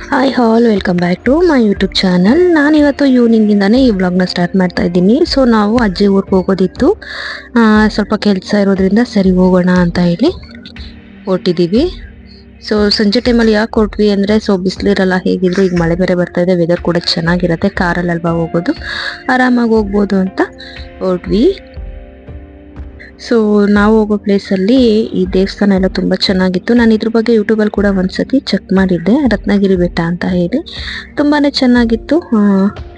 Hi all welcome back to my YouTube channel. ನಾನಿವತ್ತು ಈವ್ನಿಂಗಿಂದಾನೇ ಈ ವ್ಲಾಗ್ನ ಸ್ಟಾರ್ಟ್ ಮಾಡ್ತಾ ಇದ್ದೀನಿ. ಸೊ ನಾವು ಅಜ್ಜಿ ಊರಿಗೆ ಹೋಗೋದಿತ್ತು, ಸ್ವಲ್ಪ ಕೆಲಸ ಇರೋದ್ರಿಂದ ಸರಿ ಹೋಗೋಣ ಅಂತ ಹೇಳಿ ಹೊರಟಿದ್ದೀವಿ. ಸೊ ಸಂಜೆ ಟೈಮಲ್ಲಿ ಯಾಕೆ ಹೊರಟ್ವಿ ಅಂದರೆ ಬಿಸಿಲಿರಲ್ಲ, ಹೇಗಿದ್ರು ಈಗ ಮಳೆ ಬೇರೆ ಬರ್ತಾ ಇದೆ, ವೆದರ್ ಕೂಡ ಚೆನ್ನಾಗಿರುತ್ತೆ, ಕಾರಲ್ಲಿ ಅಲ್ವಾ ಹೋಗೋದು, ಆರಾಮಾಗಿ ಹೋಗ್ಬೋದು ಅಂತ ಹೊರಟ್ವಿ. ಸೊ ನಾವು ಹೋಗೋ ಪ್ಲೇಸಲ್ಲಿ ಈ ದೇವಸ್ಥಾನ ಎಲ್ಲ ತುಂಬ ಚೆನ್ನಾಗಿತ್ತು. ನಾನು ಇದ್ರ ಬಗ್ಗೆ ಯೂಟ್ಯೂಬಲ್ಲಿ ಕೂಡ ಒಂದ್ಸತಿ ಚೆಕ್ ಮಾಡಿದ್ದೆ, ರತ್ನಗಿರಿ ಬೆಟ್ಟ ಅಂತ ಹೇಳಿ. ತುಂಬಾ ಚೆನ್ನಾಗಿತ್ತು.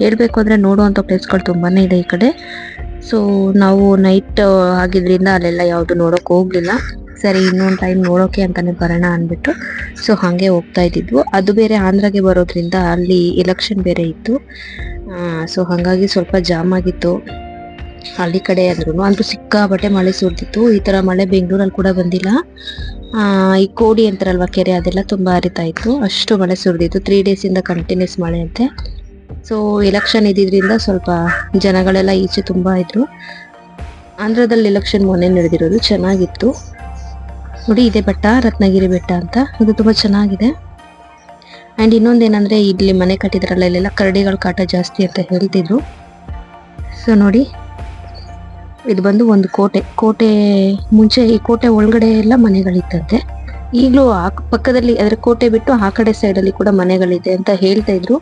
ಹೇಳಬೇಕು ಅಂದರೆ ನೋಡುವಂಥ ಪ್ಲೇಸ್ಗಳು ತುಂಬಾ ಇದೆ ಈ ಕಡೆ. ಸೊ ನಾವು ನೈಟ್ ಆಗಿದ್ರಿಂದ ಅಲ್ಲೆಲ್ಲ ಯಾವುದು ನೋಡೋಕೆ ಹೋಗಲಿಲ್ಲ. ಸರಿ, ಇನ್ನೊಂದು ಟೈಮ್ ನೋಡೋಕೆ ಅಂತಲೇ ಬರೋಣ ಅಂದ್ಬಿಟ್ಟು ಸೊ ಹಾಗೆ ಹೋಗ್ತಾ ಇದ್ದಿದ್ವು. ಅದು ಬೇರೆ ಆಂಧ್ರಗೆ ಬರೋದ್ರಿಂದ ಅಲ್ಲಿ ಎಲೆಕ್ಷನ್ ಬೇರೆ ಇತ್ತು. ಸೊ ಹಾಗಾಗಿ ಸ್ವಲ್ಪ ಜಾಮ್ ಆಗಿತ್ತು ಹಳ್ಳಿ ಕಡೆ ಅಂದ್ರೂ ಸಿಕ್ಕಾಪಟ್ಟೆ ಮಳೆ ಸುರಿದಿತ್ತು. ಈ ತರ ಮಳೆ ಬೆಂಗಳೂರಲ್ಲಿ ಕೂಡ ಬಂದಿಲ್ಲ. ಈ ಕೋಡಿ ಅಂತಾರಲ್ವಾ ಕೆರೆ, ಅದೆಲ್ಲ ತುಂಬಾ ಹರಿತಾ ಇತ್ತು, ಅಷ್ಟು ಮಳೆ ಸುರಿದಿತ್ತು. 3 days ಇಂದ ಕಂಟಿನ್ಯೂಸ್ ಮಳೆ ಅಂತೆ. ಸೊ ಎಲೆಕ್ಷನ್ ಇದ್ದಿದ್ರಿಂದ ಸ್ವಲ್ಪ ಜನಗಳೆಲ್ಲ ಈಚೆ ತುಂಬಾ ಇದ್ರು. ಆಂಧ್ರದಲ್ಲಿ ಎಲೆಕ್ಷನ್ ಮೊನ್ನೆ ನಡೆದಿರೋದು, ಚೆನ್ನಾಗಿತ್ತು ನೋಡಿ. ಇದೇ ಬೆಟ್ಟ ರತ್ನಗಿರಿ ಬೆಟ್ಟ ಅಂತ, ಇದು ತುಂಬಾ ಚೆನ್ನಾಗಿದೆ. ಅಂಡ್ ಇನ್ನೊಂದೇನಂದ್ರೆ ಇಲ್ಲಿ ಮನೆ ಕಟ್ಟಿದ್ರಲ್ಲ, ಇಲ್ಲೆಲ್ಲ ಕರಡಿಗಳ ಕಾಟ ಜಾಸ್ತಿ ಅಂತ ಹೇಳ್ತಿದ್ರು. ಸೊ ನೋಡಿ, ಇದು ಬಂದು ಒಂದು ಕೋಟೆ ಮುಂಚೆ ಈ ಕೋಟೆ ಒಳಗಡೆ ಎಲ್ಲ ಮನೆಗಳಿತ್ತಂತೆ. ಈಗಲೂ ಆ ಪಕ್ಕದಲ್ಲಿ ಅದರ ಕೋಟೆ ಬಿಟ್ಟು ಆ ಕಡೆ ಸೈಡಲ್ಲಿ ಕೂಡ ಮನೆಗಳಿದೆ ಅಂತ ಹೇಳ್ತಾ ಇದ್ರು.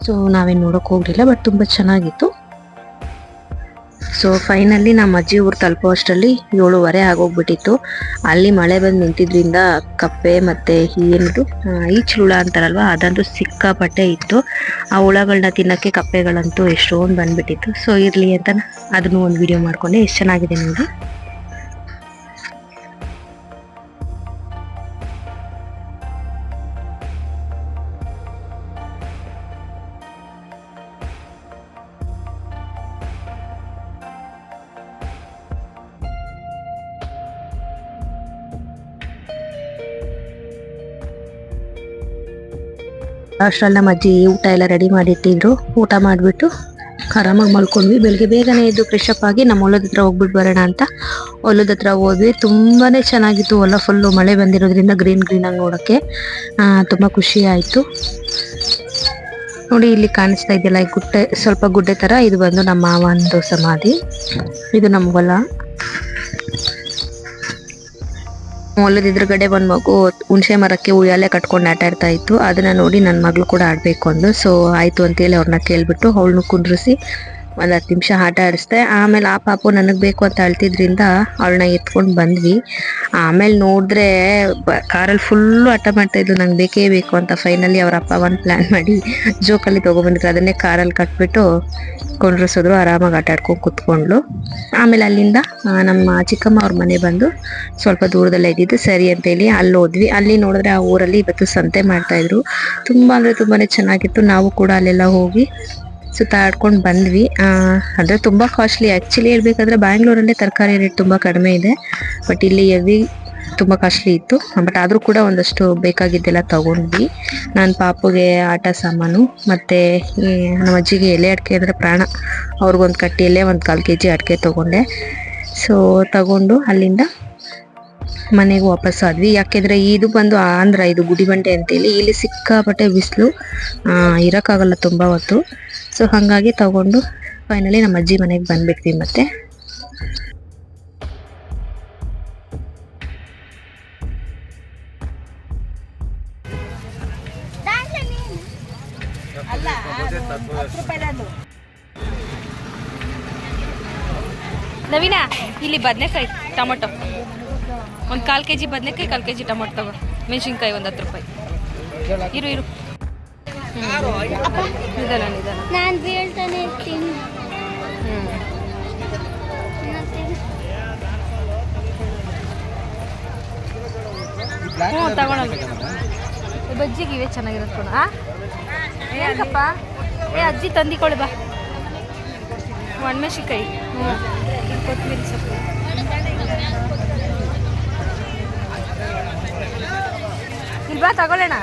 ಸೊ ನಾವೇನು ನೋಡೋಕೆ ಹೋಗ್ಲಿಲ್ಲ, ಬಟ್ ತುಂಬ ಚೆನ್ನಾಗಿತ್ತು. ಸೊ ಫೈನಲಿ ನಮ್ಮ ಅಜ್ಜಿ ಊರು ತಲುಪೋ ಅಷ್ಟರಲ್ಲಿ 7:30 ಆಗೋಗ್ಬಿಟ್ಟಿತ್ತು. ಅಲ್ಲಿ ಮಳೆ ಬಂದು ನಿಂತಿದ್ರಿಂದ ಕಪ್ಪೆ ಮತ್ತೆ ಏನದು ಈಚಲು ಹುಳ ಅಂತಾರಲ್ವಾ, ಅದಂತೂ ಸಿಕ್ಕಾಪಟ್ಟೆ ಇತ್ತು. ಆ ಹುಳಗಳನ್ನ ತಿನ್ನಕ್ಕೆ ಕಪ್ಪೆಗಳಂತೂ ಎಷ್ಟೊಂದು ಬಂದ್ಬಿಟ್ಟಿತ್ತು. ಸೊ ಇರ್ಲಿ ಅಂತ ಅದನ್ನು ಒಂದು ವಿಡಿಯೋ ಮಾಡ್ಕೊಂಡೆ. ಎಷ್ಟು ಚೆನ್ನಾಗಿದೆ ನೋಡಿ. ಅಷ್ಟರಲ್ಲಿ ನಮ್ಮ ಅಜ್ಜಿ ಊಟ ಎಲ್ಲ ರೆಡಿ ಮಾಡಿಟ್ಟಿದ್ರು. ಊಟ ಮಾಡಿಬಿಟ್ಟು ಆರಾಮಾಗಿ ಮಲ್ಕೊಂಡ್ವಿ. ಬೆಳಿಗ್ಗೆ ಬೇಗನೆ ಎದ್ದು ಫ್ರೆಶ್ ಅಪ್ ಆಗಿ ನಮ್ಮ ಹೊಲದ ಹತ್ರ ಹೋಗ್ಬಿಟ್ಟು ಬರೋಣ ಅಂತ ಹೊಲದ ಹತ್ರ ಹೋದ್ವಿ. ತುಂಬಾನೇ ಚೆನ್ನಾಗಿತ್ತು. ಹೊಲ ಫುಲ್ಲು ಮಳೆ ಬಂದಿರೋದ್ರಿಂದ ಗ್ರೀನ್ ಆಗಿ ನೋಡೋಕ್ಕೆ ತುಂಬ ಖುಷಿ ಆಯಿತು. ನೋಡಿ, ಇಲ್ಲಿ ಕಾಣಿಸ್ತಾ ಇದೆಯಲ್ಲ ಈ ಗುಡ್ಡೆ, ಸ್ವಲ್ಪ ಗುಡ್ಡೆ ಥರ, ಇದು ಬಂದು ನಮ್ಮ ಮಾವಂದು ಸಮಾಧಿ. ಇದು ನಮ್ಮ ಹೊಲ. ಹೊಲದ ಎದುರುಗಡೆ ಒಂದು ಮಗು ಹುಣಸೆ ಮರಕ್ಕೆ ಉಯ್ಯಾಲೆ ಕಟ್ಕೊಂಡು ಆಟ ಆಡ್ತಾ ಇತ್ತು. ಅದನ್ನ ನೋಡಿ ನನ್ನ ಮಗಳು ಕೂಡ ಆಡಬೇಕು ಅಂದು. ಸೊ ಆಯಿತು ಅಂತೇಳಿ ಅವ್ರನ್ನ ಕೇಳ್ಬಿಟ್ಟು ಅವಳನ್ನು ಕುಂಡ್ರಿಸಿ ಒಂದು 10 ನಿಮಿಷ ಆಟ ಆಡಿಸ್ದೆ. ಆಮೇಲೆ ಆ ಪಾಪು ನನಗೆ ಬೇಕು ಅಂತ ಅಳ್ತಿದ್ರಿಂದ ಅವಳನ್ನ ಎತ್ಕೊಂಡು ಬಂದ್ವಿ. ಆಮೇಲೆ ನೋಡಿದ್ರೆ ಕಾರಲ್ಲಿ ಫುಲ್ಲು ಆಟ ಮಾಡ್ತಾ ಇದ್ಲು, ನಂಗೆ ಬೇಕೇ ಬೇಕು ಅಂತ. ಫೈನಲಿ ಅವ್ರ ಅಪ್ಪ ಒಂದು ಪ್ಲ್ಯಾನ್ ಮಾಡಿ ಜೋಕಲ್ಲಿ ತೊಗೊಬಂದಿದ್ರು, ಅದನ್ನೇ ಕಾರಲ್ಲಿ ಕಟ್ಬಿಟ್ಟು ಕೊಂಡ್ರಿಸಿದ್ರು. ಆರಾಮಾಗಿ ಆಟ ಆಡ್ಕೊಂಡು ಕುತ್ಕೊಂಡ್ಲು. ಆಮೇಲೆ ಅಲ್ಲಿಂದ ನಮ್ಮ ಚಿಕ್ಕಮ್ಮ ಅವ್ರ ಮನೆ ಬಂದು ಸ್ವಲ್ಪ ದೂರದಲ್ಲೇ ಇದ್ದಿದ್ದು, ಸರಿ ಅಂತೇಳಿ ಅಲ್ಲಿ ಹೋದ್ವಿ. ಅಲ್ಲಿ ನೋಡಿದ್ರೆ ಆ ಊರಲ್ಲಿ ಇವತ್ತು ಸಂತೆ ಮಾಡ್ತಾಯಿದ್ರು. ತುಂಬ ಅಂದರೆ ತುಂಬಾ ಚೆನ್ನಾಗಿತ್ತು. ನಾವು ಕೂಡ ಅಲ್ಲೆಲ್ಲ ಹೋಗಿ ಸುತ್ತಾಡ್ಕೊಂಡು ಬಂದ್ವಿ. ಅಂದರೆ ತುಂಬ ಕಾಸ್ಟ್ಲಿ ಆ್ಯಕ್ಚುಲಿ ಹೇಳ್ಬೇಕಾದ್ರೆ ಬ್ಯಾಂಗ್ಳೂರಲ್ಲೇ ತರಕಾರಿ ರೇಟ್ ತುಂಬ ಕಡಿಮೆ ಇದೆ, ಬಟ್ ಇಲ್ಲಿ ತುಂಬ ಕಾಸ್ಟ್ಲಿ ಇತ್ತು. ಬಟ್ ಆದರೂ ಕೂಡ ಒಂದಷ್ಟು ಬೇಕಾಗಿದ್ದೆಲ್ಲ ತಗೊಂಡ್ವಿ. ನಾನು ಪಾಪುಗೆ ಆಟ ಸಾಮಾನು ಮತ್ತು ನಮ್ಮ ಅಜ್ಜಿಗೆ ಎಲೆ ಅಡಿಕೆ ಅಂದರೆ ಪ್ರಾಣ, ಅವ್ರಿಗೊಂದು ಕಟ್ಟಿ ಎಲೆ 1/4 kg ಅಡಿಕೆ ತೊಗೊಂಡೆ. ಸೊ ತಗೊಂಡು ಅಲ್ಲಿಂದ ಮನೆಗೆ ವಾಪಸ್ ಆದ್ವಿ. ಯಾಕೆಂದರೆ ಇದು ಬಂದು ಆಂಧ್ರ, ಇದು ಗುಡಿಬಂಡೆ ಅಂತೇಳಿ, ಇಲ್ಲಿ ಸಿಕ್ಕಾಪಟ್ಟೆ ಬಿಸಿಲು, ಇರೋಕ್ಕಾಗಲ್ಲ ತುಂಬ ಹೊತ್ತು. ಸೊ ಹಾಗಾಗಿ ತಗೊಂಡು ಫೈನಲಿ ನಮ್ಮ ಅಜ್ಜಿ ಮನೆಗೆ ಬಂದ್ಬಿಟ್ವಿ. ಮತ್ತೆ ನವೀನ, ಇಲ್ಲಿ ಬದನೆಕಾಯಿ ಟೊಮೊಟೊ 1/4 kg ಬದನೆಕಾಯಿ, 1/4 kg ಟೊಮೊಟೊ ತಗೋ. ಮೆಣಸಿನ್ಕಾಯಿ 10 ರೂಪಾಯಿ. ಇರು ನಿಧಾನ. ನಾನು ಬೀಳ್ತಾನೆ ಇರ್ತೀನಿ. ತಗೊಳಲ್ಲ, ಬಜ್ಜಿಗೆ ಇವೇ ಚೆನ್ನಾಗಿರೋದು ಕೊಡ. ಏನಕ್ಕಪ್ಪ, ಅಜ್ಜಿ ತಂದಿಕೊಳ್ಳಿ ಬಾ. ಒಣಮೆಣಸಿನ್ಕಾಯಿ, ಕೊತ್ತಂಬರಿ ಸೊಪ್ಪು. ಇಲ್ಲಿ ಬಾ ತಗೊಳ್ಳೋಣ.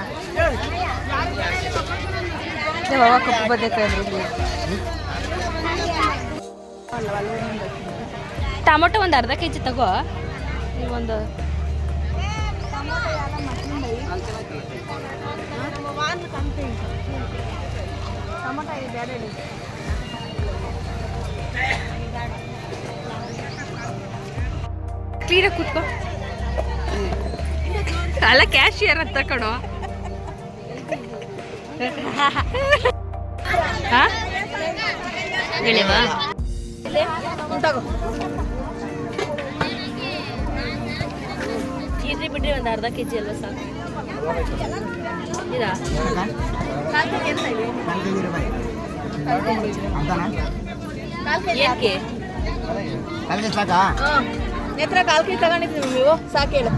ಕಪ್ಪು ಬದನೆಕಾಯಿ ಅಂದ್ರೆ ಟೊಮೊಟೊ 1/2 kg ತಗೋ. ಒಂದು ಕ್ಲೀನಾಗಿ ಕೂತ್ಕೋ. ಅಲ್ಲ ಕ್ಯಾಶಿಯರ್ ಅಂತ ಕಣೋ. ಹೇಳಿವಾ ಚೀಟಿ ಬಿಟ್ರಿ ಒಂದು ಅರ್ಧ ಕೆಜಿ ಅಲ್ವಾ ಸಾಕು. ಇದಾ ಏನಕ್ಕೆ ನೇತ್ರ 4 ಕೆಜಿ ತಗೊಂಡಿದ್ದೀವಿ ನೀವು ಸಾಕು ಹೇಳು.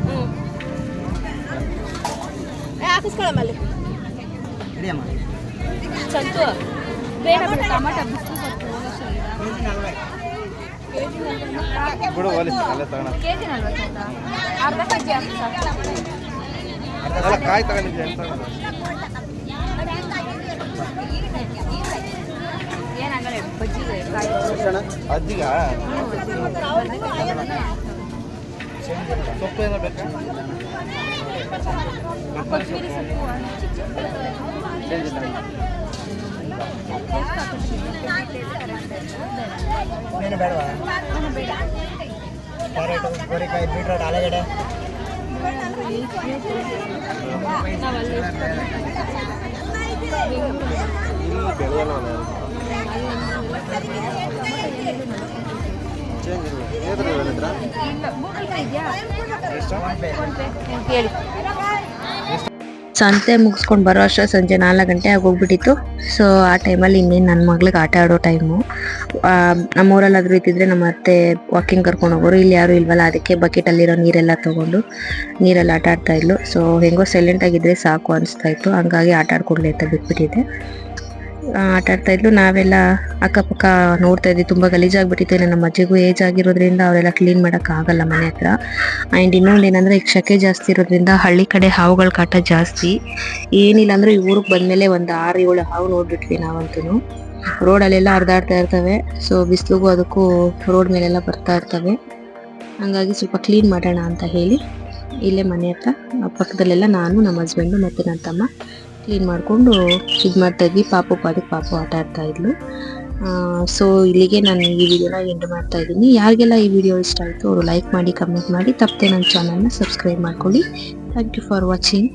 ಹಾಕಿಸ್ಕೊಳಮ್ಮ ಅಲ್ಲಿ ಸಂತು ಬೇಡ ಬಿಡು. ಟಮಾಟ ಕೆಜಿ 40 ಅರ್ಧ ಕೆಜಿ ಹಾಕಿ ಸಾಕು. ಕಾಯಿ ತಗೊಂಡಿದ್ದೆ ಏನಾಗಲ್ಲ ಬಜ್ಜಿಗೆ ಕಾಯಿ ಅಜ್ಜಿಗ ಸೊಪ್ಪು ಏನೋ ಬೇಕಾ? ಕೊತ್ತಂಬರಿ ಸೊಪ್ಪು ಏನು ಬೇಡವಾ? ಕ್ಯಾರೆಟು, ಗೋರಿಕಾಯಿ, ಬೀಟ್ರೋಟ್, ಆಲೂಗಡ್ಡೆ ಹೇಳಿ. ಸಂತೆ ಮುಗಿಸ್ಕೊಂಡು ಬರೋ ಅಷ್ಟೇ ಸಂಜೆ 4 ಗಂಟೆ ಆಗೋಗ್ಬಿಟ್ಟಿತ್ತು. ಸೊ ಆ ಟೈಮಲ್ಲಿ ಇನ್ನೇನು ನನ್ನ ಮಗಳಿಗೆ ಆಟ ಆಡೋ ಟೈಮು. ನಮ್ಮೂರಲ್ಲಾದರೂ ಇದ್ದಿದ್ರೆ ನಮ್ಮ ಅತ್ತೆ ವಾಕಿಂಗ್ ಕರ್ಕೊಂಡು ಹೋಗೋರು. ಇಲ್ಲಿ ಯಾರು ಇಲ್ವಲ್ಲ, ಅದಕ್ಕೆ ಬಕೆಟಲ್ಲಿರೋ ನೀರೆಲ್ಲ ತೊಗೊಂಡು ನೀರಲ್ಲಿ ಆಟ ಆಡ್ತಾ ಇದ್ಲು. ಸೊ ಹೆಂಗೋ ಸೈಲೆಂಟಾಗಿದ್ದರೆ ಸಾಕು ಅನಿಸ್ತಾ ಇತ್ತು, ಹಂಗಾಗಿ ಆಟ ಆಡ್ಕೊಡ್ಲಿ ಅಂತ ಬಿಟ್ಬಿಟ್ಟಿದ್ದೆ. ಆಟ ಆಡ್ತಾ ಇದ್ಲು. ನಾವೆಲ್ಲ ಅಕ್ಕಪಕ್ಕ ನೋಡ್ತಾ ಇದ್ವಿ. ತುಂಬ ಗಲೀಜಾಗ್ಬಿಟ್ಟಿತ್ತು. ನಮ್ಮ ಅಜ್ಜಿಗೂ ಏಜ್ ಆಗಿರೋದ್ರಿಂದ ಅವರೆಲ್ಲ ಕ್ಲೀನ್ ಮಾಡೋಕ್ಕಾಗಲ್ಲ ಮನೆ ಹತ್ರ. ಆ್ಯಂಡ್ ಇನ್ನೊಂದು ಏನಂದರೆ ಈಗ ಸೆಕೆ ಜಾಸ್ತಿ ಇರೋದ್ರಿಂದ ಹಳ್ಳಿ ಕಡೆ ಹಾವುಗಳ ಕಾಟ ಜಾಸ್ತಿ. ಏನಿಲ್ಲ ಅಂದರೆ ಈ ಊರಿಗೆ ಬಂದಮೇಲೆ ಒಂದು 6-7 ಹಾವು ನೋಡ್ಬಿಟ್ವಿ ನಾವಂತೂ. ರೋಡಲ್ಲೆಲ್ಲ ಹರಿದಾಡ್ತಾ ಇರ್ತವೆ. ಸೊ ಬಿಸಿಲಿಗೂ ಅದಕ್ಕೂ ರೋಡ್ ಮೇಲೆಲ್ಲ ಬರ್ತಾ ಇರ್ತವೆ. ಹಾಗಾಗಿ ಸ್ವಲ್ಪ ಕ್ಲೀನ್ ಮಾಡೋಣ ಅಂತ ಹೇಳಿ ಇಲ್ಲೇ ಮನೆ ಹತ್ರ ಪಕ್ಕದಲ್ಲೆಲ್ಲ ನಾನು, ನಮ್ಮ ಹಸ್ಬೆಂಡು ಮತ್ತು ನನ್ನ ತಮ್ಮ ಕ್ಲೀನ್ ಮಾಡಿಕೊಂಡು ಇದು ಮಾಡ್ತಾಯಿದ್ವಿ. ಪಾಪು ಆಟ ಆಡ್ತಾ ಇದ್ಲು. ಸೊ ಇಲ್ಲಿಗೆ ನಾನು ಈ ವಿಡಿಯೋನ ಎಂಡ್ ಮಾಡ್ತಾ ಇದ್ದೀನಿ. ಯಾರಿಗೆಲ್ಲ ಈ ವಿಡಿಯೋ ಇಷ್ಟ ಆಯಿತು ಅವರು ಲೈಕ್ ಮಾಡಿ, ಕಮೆಂಟ್ ಮಾಡಿ, ತಪ್ಪದೆ ನನ್ನ ಚಾನಲ್ನ ಸಬ್ಸ್ಕ್ರೈಬ್ ಮಾಡ್ಕೊಳ್ಳಿ. Thank you for watching.